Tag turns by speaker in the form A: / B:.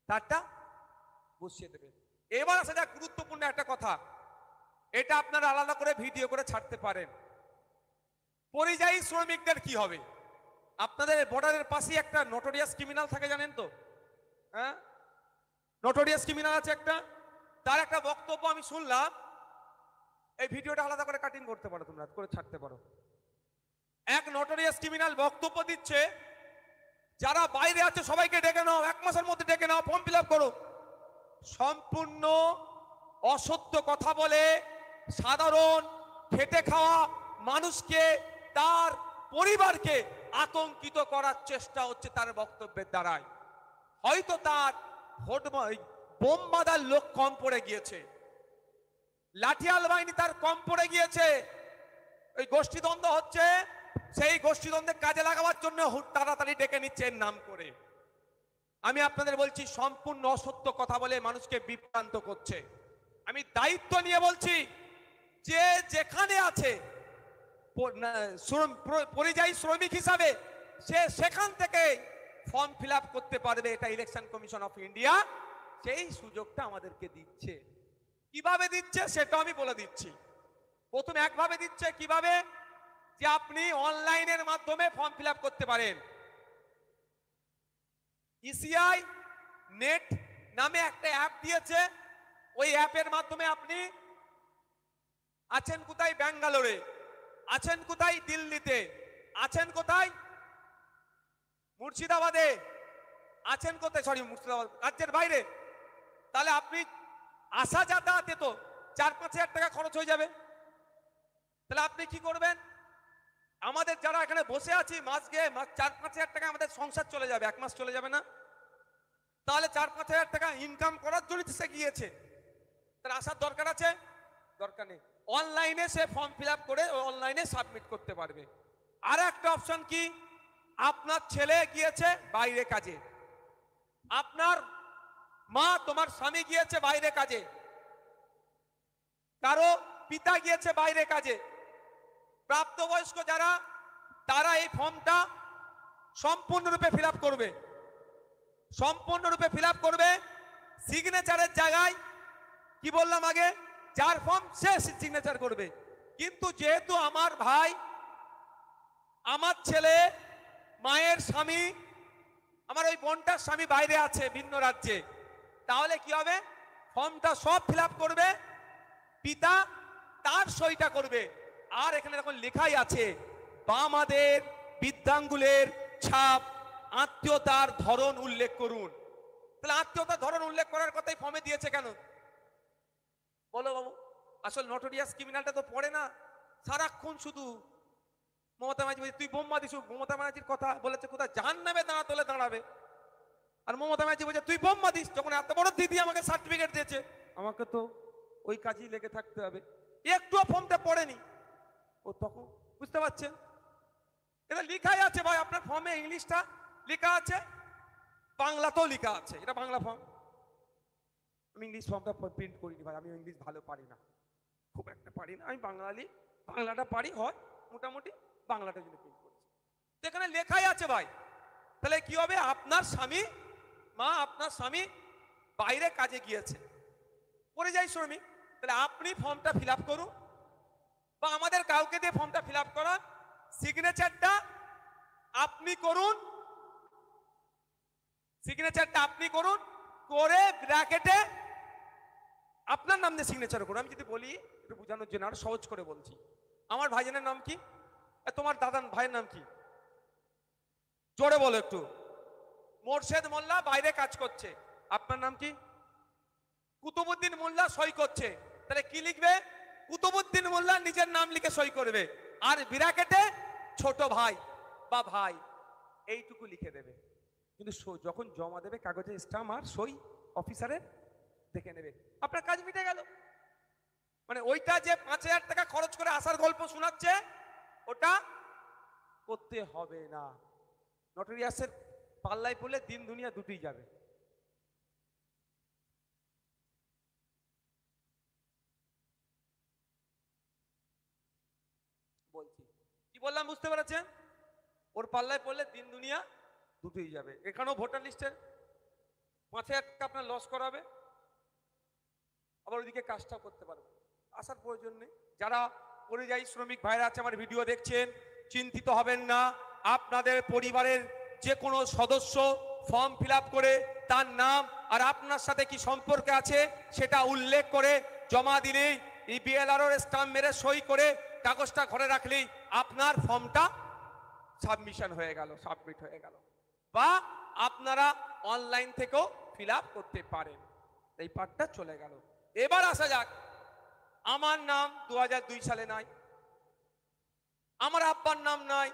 A: তারটা বসিয়ে দেবে। এবার আসা যাক গুরুত্বপূর্ণ একটা কথা, এটা আপনারা আলাদা করে ভিডিও করে ছাড়তে পারেন। পরিযায়ী শ্রমিকদের কি হবে? আপনাদের বর্ডারের পাশেই একটা নোটোরিয়াস ক্রিমিনাল থাকে, জানেন তো? হ্যাঁ, নোটোরিয়াস ক্রিমিনাল আছে একটা, তার একটা বক্তব্য আমি শুনলাম। এই ভিডিওটা আলাদা করে কাটিং করতে পারো, তোমরা করে ছাড়তে পারো। এক নোটোরিয়াস ক্রিমিনাল বক্তব্য দিচ্ছে, যারা বাইরে আছে সবাইকে ডেকে নাও, 1 মাসের মধ্যে ডেকে নাও, ফর্ম ফিল আপ করো। সম্পূর্ণ অসত্য কথা বলে সাধারণ খেটে খাওয়া মানুষকে, তার পরিবারকে আতঙ্কিত করার চেষ্টা হচ্ছে তার বক্তব্যের দ্বারাই। হয়তো তার বোম বাঁধার লোক কম পড়ে গিয়েছে, লাঠিয়াল বাহিনী তার কম পড়ে গিয়েছে, ওই গোষ্ঠীদ্বন্দ্ব হচ্ছে, সেই গোষ্ঠীদ্বন্দ্বে কাজে লাগাবার জন্য তাড়াতাড়ি ডেকে নিচ্ছে এর নাম করে। আমি আপনাদের বলছি, সম্পূর্ণ অসত্য কথা বলে মানুষকে বিভ্রান্ত করছে। আমি দায়িত্ব নিয়ে বলছি, যে যেখানে আছে পরিযায়ী শ্রমিক হিসাবে, সে সেখান থেকে ফর্ম ফিল আপ করতে পারবে। এটা ইলেকশন কমিশন অফ ইন্ডিয়া সেই সুযোগটা আমাদেরকে দিচ্ছে। কিভাবে দিচ্ছে সেটা আমি বলে দিচ্ছি। প্রথম একভাবে দিচ্ছে, কিভাবে? যে আপনি অনলাইনের মাধ্যমে ফর্ম ফিল আপ করতে পারেন। ইসিআই নেট নামে একটা অ্যাপ দিয়েছে, ওই অ্যাপের মাধ্যমে আপনি আছেন কোথায়? ব্যাঙ্গালোরে আছেন, কোথায়? দিল্লিতে আছেন, কোথায়? মুর্শিদাবাদে আছেন, কোথায়? সরি, মুর্শিদাবাদ রাজ্যের বাইরে। তাহলে আপনি আসা যাতায়াতে তো 4-5 হাজার টাকা খরচ হয়ে যাবে। তাহলে আপনি কি করবেন? আমাদের যারা এখানে বসে আছি, মাস গিয়ে 4-5 হাজার টাকা আমাদের সংসার চলে যাবে, 1 মাস চলে যাবে না? তাহলে 4-5 হাজার টাকা ইনকাম করার জন্য সে গিয়েছে, তার আসার দরকার আছে? দরকার নেই। অনলাইনে সে ফর্ম ফিল আপ করে অনলাইনে সাবমিট করতে পারবে। আর একটা অপশন কি? আপনার ছেলে গিয়েছে বাইরে কাজে, আপনার মা, তোমার স্বামী গিয়েছে বাইরে কাজে, কারো পিতা গিয়েছে বাইরে কাজে, প্রাপ্তবয়স্ক যারা, তারা এই ফর্মটা সম্পূর্ণরূপে ফিল আপ করবে। সম্পূর্ণরূপে ফিল আপ করবে। সিগনেচারের জায়গায় কি বললাম আগে, যার ফর্ম সে সিগনেচার করবে। কিন্তু যেহেতু আমার ভাই, আমার ছেলে, মায়ের স্বামী, আমার ওই বোনটার স্বামী বাইরে আছে ভিন্ন রাজ্যে, তাহলে কি হবে? ফর্মটা সব ফিল আপ করবে, পিতা তার সইটা করবে। আর এখানে এখন লেখাই আছে, বামাদের বৃদ্ধাঙ্গুলের ছাপ, আত্মীয়তার ধরন উল্লেখ করুন। তাহলে আত্মীয়তার ধরন উল্লেখ করার কথাই ফর্মে দিয়েছে কেন? বলো বাবু। আসল নোটোরিয়াস ক্রিমিনালটা তো পড়ে না, সারাক্ষণ শুধু মমতা ব্যানার্জি বলছে তুই বোম্বা দিস। মমতা ব্যানার্জির কথা বলেছে কোথায়? জাহান্নামে দাঁড়াতে হলে দাঁড়াবে। আর মমতা ব্যানার্জি বলছে তুই বোম্বা দিস, যখন এত বড় দিদি আমাকে সার্টিফিকেট দিয়েছে, আমাকে তো ওই কাজেই লেগে থাকতে হবে। একটুও ফর্মটা পড়েনি ও, তখন বুঝতে পারছেন? এটা লেখাই আছে ভাই, আপনার ফর্মে ইংলিশটা লেখা আছে, বাংলাতেও লেখা আছে, এটা বাংলা ফর্ম। আমি ইংলিশ ফর্মটা প্রিন্ট করিনি ভাই, আমি ইংলিশ ভালো পারি না, খুব একটা পারি না। আমি বাংলাটা পারি, হয় মোটামুটি, বাংলাটা জন্য প্রিন্ট করেছি। এখানে লেখাই আছে ভাই। তাহলে কি হবে? আপনার স্বামী, মা, আপনার স্বামী বাইরে কাজে গিয়েছে, পরিযায়ী শ্রমিক, তাহলে আপনি ফর্মটা ফিল আপ করুন, বা আমাদের কাউকে দিয়ে ফর্মটা ফিল আপ করান, সিগনেচারটা আপনি করুন, সিগনেচারটা আপনি করুন, করে ব্র্যাকেটে আপনার নাম দিয়ে সিগনেচার করুন। আমি যদি বলি একটু বোঝানোর জন্য, আর সহজ করে বলছি, আমার ভাইজানের নাম কি? তোমার দাদার ভাইয়ের নাম কি? জোরে বলো একটু। মোর্শেদ মোল্লা বাইরে কাজ করছে, আপনার নাম কি? কুতুবুদ্দিন মোল্লা সই করছে, তাহলে কি লিখবে? কুতুবুদ্দিন মোল্লা নিজের নাম লিখে সই করবে, আর ব্র্যাকেটে ছোট ভাই বা ভাই এইটুকু লিখে দেবে। কিন্তু যখন জমা দেবে কাগজে স্ট্যাম্প আর সই অফিসারের দেখে নেবে, আপনার কাজ মিটে গেল। মানে ওইটা যে 5 হাজার টাকা খরচ করে আসার গল্প শোনাচ্ছে, ওটা করতে হবে না। নোটোরিয়াসের পাল্লায় পড়লে দিন দুনিয়া দুটোই যাবে। বলছি কি বললাম, বুঝতে পেরেছেন? ওর পাল্লায় পড়লে দিন দুনিয়া দুটোই যাবে। এখানেও ভোটার লিস্টের 5,000 টাকা আপনার লস করাবে, আবার ওইদিকে কাজটা করতে পারবে। আসার প্রয়োজন নেই। যারা পরিযায়ী শ্রমিক ভাইরা আছে আমার ভিডিও দেখছেন, চিন্তিত হবেন না। আপনাদের পরিবারের যে কোনো সদস্য ফর্ম ফিল আপ করে তার নাম আর আপনার সাথে কি সম্পর্ক আছে সেটা উল্লেখ করে জমা দিলেই, এই বিএলআরওর স্টাম্প মেরে সই করে কাগজটা ঘরে রাখলেই আপনার ফর্মটা সাবমিশন হয়ে গেল, সাবমিট হয়ে গেল। বা আপনারা অনলাইন থেকেও ফিল আপ করতে পারেন। এই পার্টটা চলে গেল। এবার আসা যাক, আমার নাম 2002 সালে নাই, আমার আব্বার নাম নাই,